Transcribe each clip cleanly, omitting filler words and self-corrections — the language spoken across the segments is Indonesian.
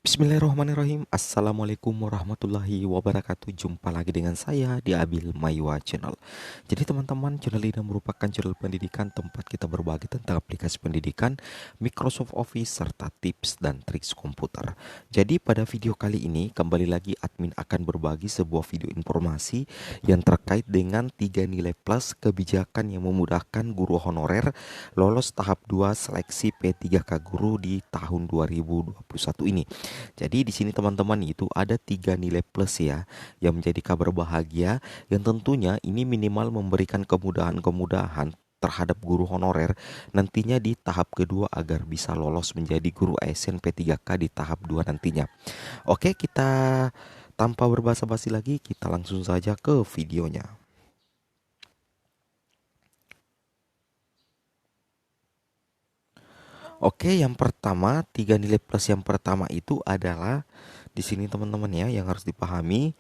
Bismillahirrahmanirrahim. Assalamualaikum warahmatullahi wabarakatuh. Jumpa lagi dengan saya di Abil Maiwa Channel. Jadi teman-teman, channel ini merupakan channel pendidikan tempat kita berbagi tentang aplikasi pendidikan, Microsoft Office, serta tips dan triks komputer. Jadi pada video kali ini kembali lagi admin akan berbagi sebuah video informasi yang terkait dengan 3 nilai plus kebijakan yang memudahkan guru honorer lolos tahap 2 seleksi P3K guru di tahun 2021 ini. Jadi di sini teman-teman itu ada 3 nilai plus ya yang menjadi kabar bahagia yang tentunya ini minimal memberikan kemudahan-kemudahan terhadap guru honorer nantinya di tahap kedua agar bisa lolos menjadi guru ASN P3K di tahap 2 nantinya. Oke, kita tanpa berbasa-basi lagi kita langsung saja ke videonya. Oke, yang pertama, 3 nilai plus yang pertama itu adalah di sini teman-teman ya yang harus dipahami.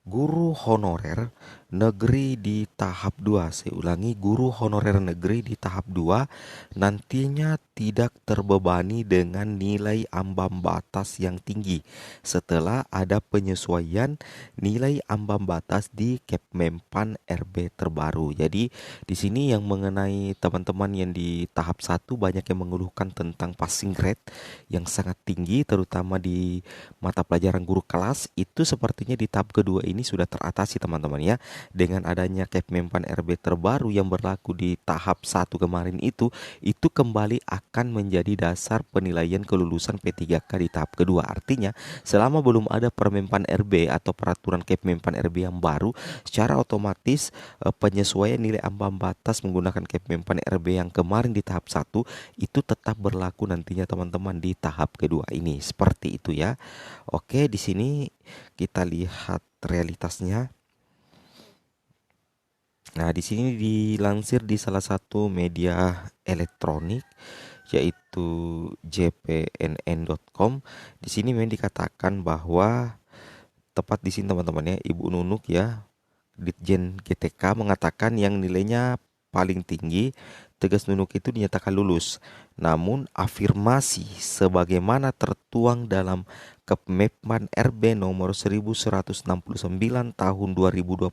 Guru honorer negeri di tahap 2. Saya ulangi, guru honorer negeri di tahap 2 nantinya tidak terbebani dengan nilai ambang batas yang tinggi setelah ada penyesuaian nilai ambang batas di Kepmenpan RB terbaru. Jadi di sini yang mengenai teman-teman yang di tahap 1 banyak yang mengeluhkan tentang passing grade yang sangat tinggi terutama di mata pelajaran guru kelas. Itu sepertinya di tahap kedua ini sudah teratasi teman-teman ya, dengan adanya Kepmenpan RB terbaru yang berlaku di tahap 1 kemarin itu kembali akan menjadi dasar penilaian kelulusan P3K di tahap kedua. Artinya selama belum ada Permenpan RB atau peraturan Kepmenpan RB yang baru, secara otomatis penyesuaian nilai ambang batas menggunakan Kepmenpan RB yang kemarin di tahap 1 itu tetap berlaku nantinya teman-teman di tahap kedua ini. Seperti itu ya. Oke, di sini kita lihat realitasnya. Nah, di sini dilansir di salah satu media elektronik yaitu jpnn.com. Di sini memang dikatakan bahwa tepat di sini teman-teman ya, Ibu Nunuk ya, Ditjen GTK mengatakan yang nilainya paling tinggi tegas Nunuk itu dinyatakan lulus. Namun afirmasi sebagaimana tertuang dalam Kepmenpan RB nomor 1169 tahun 2021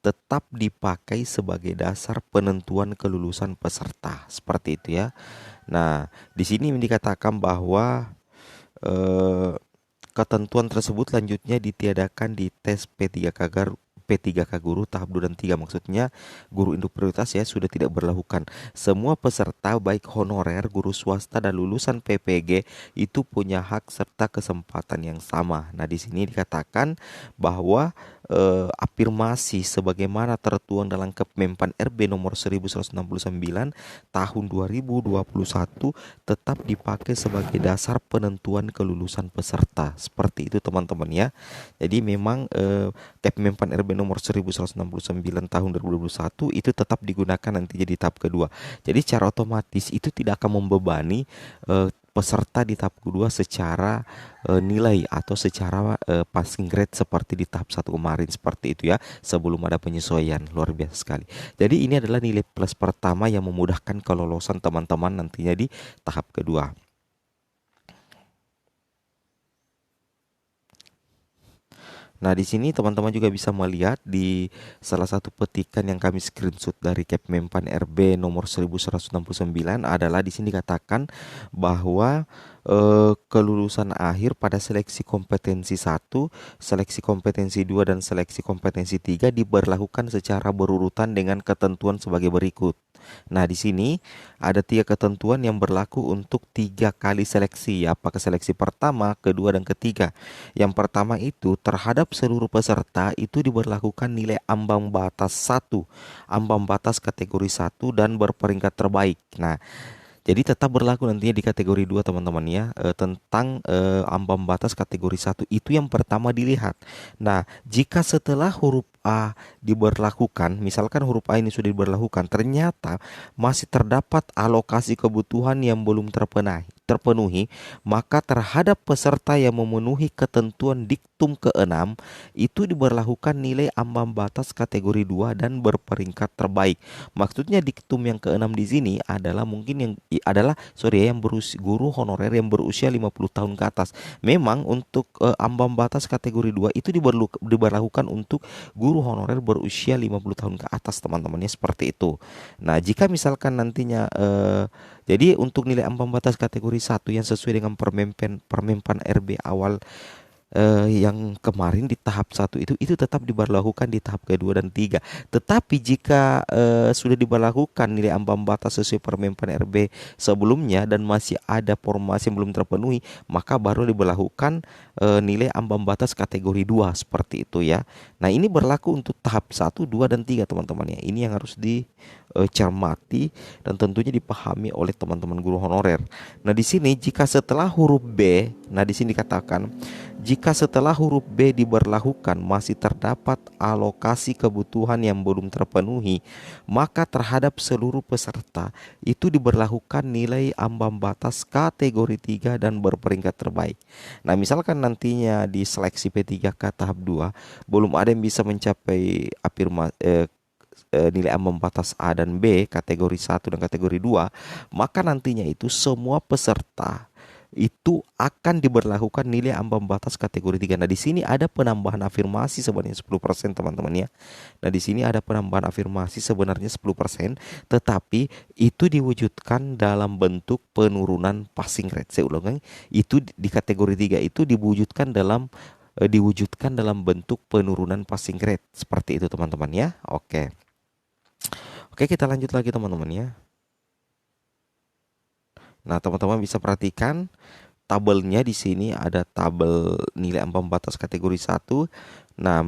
tetap dipakai sebagai dasar penentuan kelulusan peserta. Seperti itu ya. Nah, di sini dikatakan bahwa eh, ketentuan tersebut lanjutnya ditiadakan di tes P3K guru tahap 2 dan 3. Maksudnya guru induk prioritas ya sudah tidak berlakukan. Semua peserta baik honorer, guru swasta dan lulusan PPG itu punya hak serta kesempatan yang sama. Nah, di sini dikatakan bahwa afirmasi sebagaimana tertuang dalam Kepmenpan RB nomor 1169 tahun 2021 tetap dipakai sebagai dasar penentuan kelulusan peserta. Seperti itu teman-teman ya. Jadi memang Kepmenpan RB nomor 1169 tahun 2021 itu tetap digunakan nanti jadi tahap kedua. Jadi secara otomatis itu tidak akan membebani peserta di tahap kedua secara nilai atau secara passing grade seperti di tahap 1 kemarin. Seperti itu ya, sebelum ada penyesuaian. Luar biasa sekali. Jadi ini adalah nilai plus pertama yang memudahkan kelolosan teman-teman nantinya di tahap kedua. Nah, di sini teman-teman juga bisa melihat di salah satu petikan yang kami screenshot dari Kepmenpan RB nomor 1169 adalah di sini dikatakan bahwa kelulusan akhir pada seleksi kompetensi 1, seleksi kompetensi 2 dan seleksi kompetensi 3 diberlakukan secara berurutan dengan ketentuan sebagai berikut. Nah, di sini ada 3 ketentuan yang berlaku untuk 3 kali seleksi, apakah seleksi pertama, kedua, dan ketiga. Yang pertama itu terhadap seluruh peserta itu diberlakukan nilai ambang batas 1, ambang batas kategori 1 dan berperingkat terbaik. Nah, jadi tetap berlaku nantinya di kategori 2 teman-teman ya, tentang ambang batas kategori 1 itu yang pertama dilihat. Nah, jika setelah huruf A diberlakukan, misalkan huruf A ini sudah diberlakukan, ternyata masih terdapat alokasi kebutuhan yang belum terpenuhi, maka terhadap peserta yang memenuhi ketentuan diktum ke-6 itu diberlakukan nilai ambang batas kategori 2 dan berperingkat terbaik. Maksudnya diktum yang ke-6 di sini adalah mungkin yang guru honorer yang berusia 50 tahun ke atas. Memang untuk ambang batas kategori 2 itu diberlakukan untuk guru honorer berusia 50 tahun ke atas, teman-temannya, seperti itu. Nah, jika misalkan nantinya jadi untuk nilai ambang batas kategori 1 yang sesuai dengan Permenpan RB awal yang kemarin di tahap 1 itu tetap diberlakukan di tahap kedua dan tiga. Tetapi jika sudah diberlakukan nilai ambang batas sesuai Permenpan RB sebelumnya dan masih ada formasi yang belum terpenuhi, maka baru diberlakukan nilai ambang batas kategori 2 seperti itu ya. Nah, ini berlaku untuk tahap 1, 2 dan 3, teman-teman ya. Ini yang harus dicermati dan tentunya dipahami oleh teman-teman guru honorer. Nah, di sini jika setelah huruf B, nah di sini dikatakan jika setelah huruf B diberlakukan masih terdapat alokasi kebutuhan yang belum terpenuhi, maka terhadap seluruh peserta itu diberlakukan nilai ambang batas kategori 3 dan berperingkat terbaik. Nah, misalkan nantinya di seleksi P3K tahap 2 belum ada yang bisa mencapai nilai ambang batas A dan B kategori 1 dan kategori 2, maka nantinya itu semua peserta itu akan diberlakukan nilai ambang batas kategori 3. Nah, di sini ada penambahan afirmasi sebanyak 10%, teman-teman ya. Nah, di sini ada penambahan afirmasi sebenarnya 10%, tetapi itu diwujudkan dalam bentuk penurunan passing rate. Saya ulangi, itu di kategori 3 itu diwujudkan dalam bentuk penurunan passing rate. Seperti itu, teman-teman ya. Oke. Oke, kita lanjut lagi, teman-teman ya. Nah, teman-teman bisa perhatikan tabelnya di sini ada tabel nilai ambang batas kategori 1. Nah,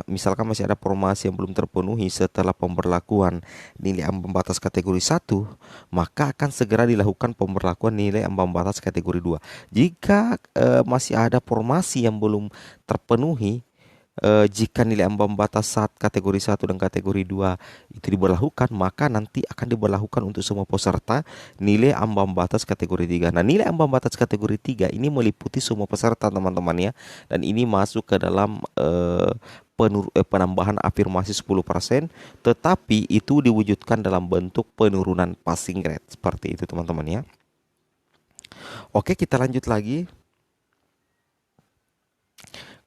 misalkan masih ada formasi yang belum terpenuhi setelah pemberlakuan nilai ambang batas kategori 1, maka akan segera dilakukan pemberlakuan nilai ambang batas kategori 2. Jika masih ada formasi yang belum terpenuhi, jika nilai ambang batas saat kategori 1 dan kategori 2 itu diberlakukan, maka nanti akan diberlakukan untuk semua peserta nilai ambang batas kategori 3. Nah, nilai ambang batas kategori 3 ini meliputi semua peserta, teman-teman ya. Dan ini masuk ke dalam penambahan afirmasi 10%, tetapi itu diwujudkan dalam bentuk penurunan passing rate. Seperti itu, teman-teman ya. Oke, kita lanjut lagi.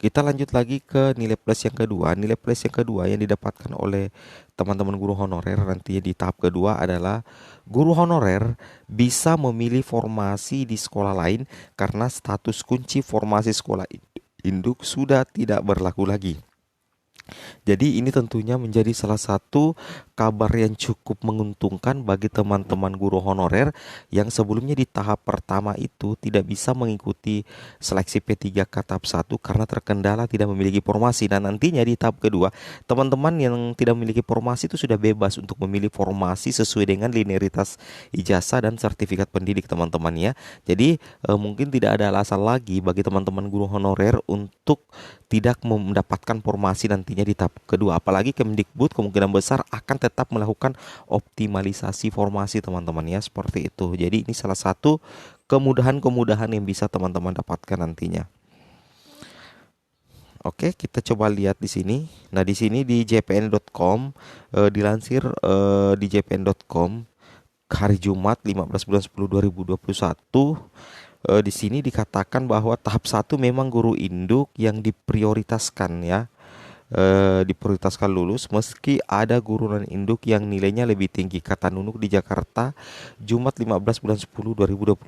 Kita lanjut lagi ke nilai plus yang kedua. Nilai plus yang kedua yang didapatkan oleh teman-teman guru honorer nantinya di tahap kedua adalah guru honorer bisa memilih formasi di sekolah lain karena status kunci formasi sekolah induk sudah tidak berlaku lagi. Jadi ini tentunya menjadi salah satu kabar yang cukup menguntungkan bagi teman-teman guru honorer yang sebelumnya di tahap pertama itu tidak bisa mengikuti seleksi P3K tahap 1 karena terkendala tidak memiliki formasi. Dan nantinya di tahap kedua, teman-teman yang tidak memiliki formasi itu sudah bebas untuk memilih formasi sesuai dengan linearitas ijazah dan sertifikat pendidik, teman-teman ya. Jadi mungkin tidak ada alasan lagi bagi teman-teman guru honorer untuk tidak mendapatkan formasi nantinya di tahap kedua. Apalagi Kemdikbud kemungkinan besar akan tetap melakukan optimalisasi formasi, teman-teman ya, seperti itu. Jadi ini salah satu kemudahan-kemudahan yang bisa teman-teman dapatkan nantinya. Oke, kita coba lihat di sini. Nah, di sini di jpn.com dilansir di jpn.com hari Jumat 15 bulan 10 2021. Di sini dikatakan bahwa tahap 1 memang guru induk yang diprioritaskan ya. Diprioritaskan lulus meski ada guru non induk yang nilainya lebih tinggi, kata Nunuk di Jakarta Jumat 15 bulan 10 2021.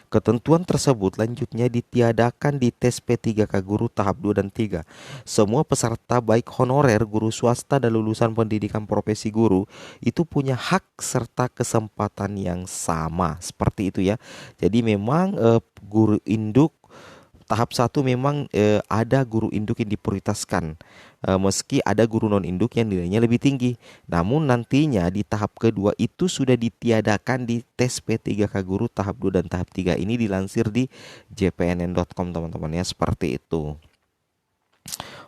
Ketentuan tersebut lanjutnya ditiadakan di tes P3K guru tahap 2 dan 3. Semua peserta baik honorer, guru swasta dan lulusan pendidikan profesi guru itu punya hak serta kesempatan yang sama, seperti itu ya. Jadi memang guru induk tahap 1 memang ada guru induk yang diprioritaskan meski ada guru non induk yang nilainya lebih tinggi. Namun nantinya di tahap kedua itu sudah ditiadakan di tes P3K guru tahap 2 dan tahap 3. Ini dilansir di jpnn.com, teman-teman ya, seperti itu.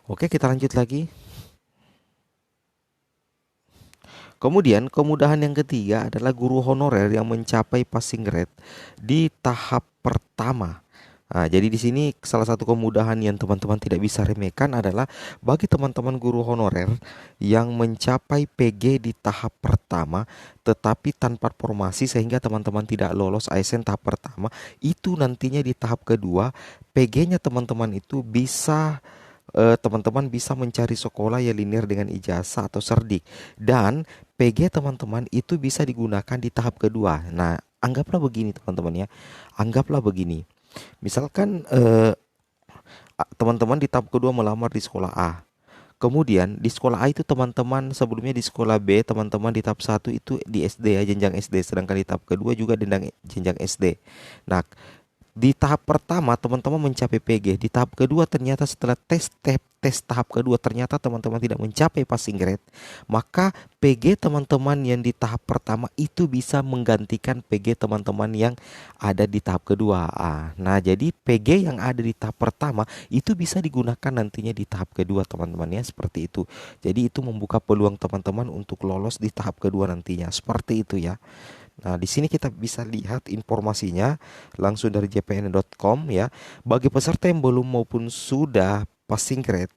Oke, kita lanjut lagi. Kemudian kemudahan yang ketiga adalah guru honorer yang mencapai passing grade di tahap pertama Nah, jadi di sini salah satu kemudahan yang teman-teman tidak bisa remehkan adalah bagi teman-teman guru honorer yang mencapai PG di tahap pertama tetapi tanpa formasi sehingga teman-teman tidak lolos ASN tahap pertama, itu nantinya di tahap kedua PG-nya teman-teman itu bisa teman-teman bisa mencari sekolah yang linear dengan ijazah atau serdik, dan PG teman-teman itu bisa digunakan di tahap kedua. Nah, anggaplah begini teman-teman ya. Anggaplah begini. Misalkan teman-teman di tahap kedua melamar di sekolah A. Kemudian di sekolah A itu teman-teman sebelumnya di sekolah B, teman-teman di tahap satu itu di SD ya, jenjang SD, sedangkan di tahap kedua juga jenjang SD. Nah, di tahap pertama teman-teman mencapai PG, di tahap kedua ternyata setelah tes tahap kedua ternyata teman-teman tidak mencapai passing grade, maka PG teman-teman yang di tahap pertama itu bisa menggantikan PG teman-teman yang ada di tahap kedua. Nah, jadi PG yang ada di tahap pertama itu bisa digunakan nantinya di tahap kedua teman-teman ya, seperti itu. Jadi itu membuka peluang teman-teman untuk lolos di tahap kedua nantinya, seperti itu ya. Nah, di sini kita bisa lihat informasinya langsung dari jpn.com ya. Bagi peserta yang belum maupun sudah passing grade,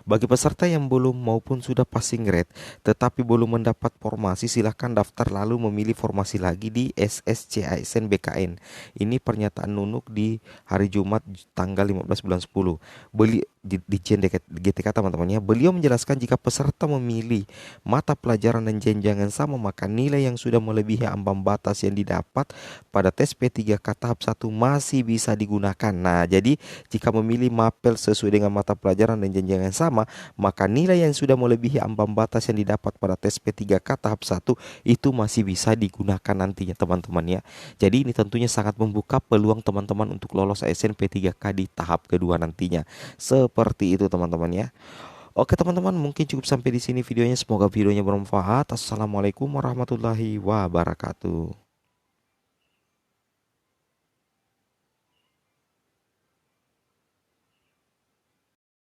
bagi peserta yang belum maupun sudah passing grade tetapi belum mendapat formasi, silahkan daftar lalu memilih formasi lagi di SSCASN BKN. Ini pernyataan Nunuk di hari Jumat tanggal 15 bulan 10. Di GTK teman-teman ya. Beliau menjelaskan jika peserta memilih mata pelajaran dan jenjang yang sama, maka nilai yang sudah melebihi ambang batas yang didapat pada tes P3K tahap 1 masih bisa digunakan. Nah, jadi jika memilih mapel sesuai dengan mata pelajaran dan jenjang yang sama, maka nilai yang sudah melebihi ambang batas yang didapat pada tes P3K tahap 1 itu masih bisa digunakan nantinya teman-teman ya. Jadi ini tentunya sangat membuka peluang teman-teman untuk lolos ASN P3K di tahap kedua nantinya. Seperti itu teman-teman ya. Oke teman-teman, mungkin cukup sampai di sini videonya. Semoga videonya bermanfaat. Assalamualaikum warahmatullahi wabarakatuh.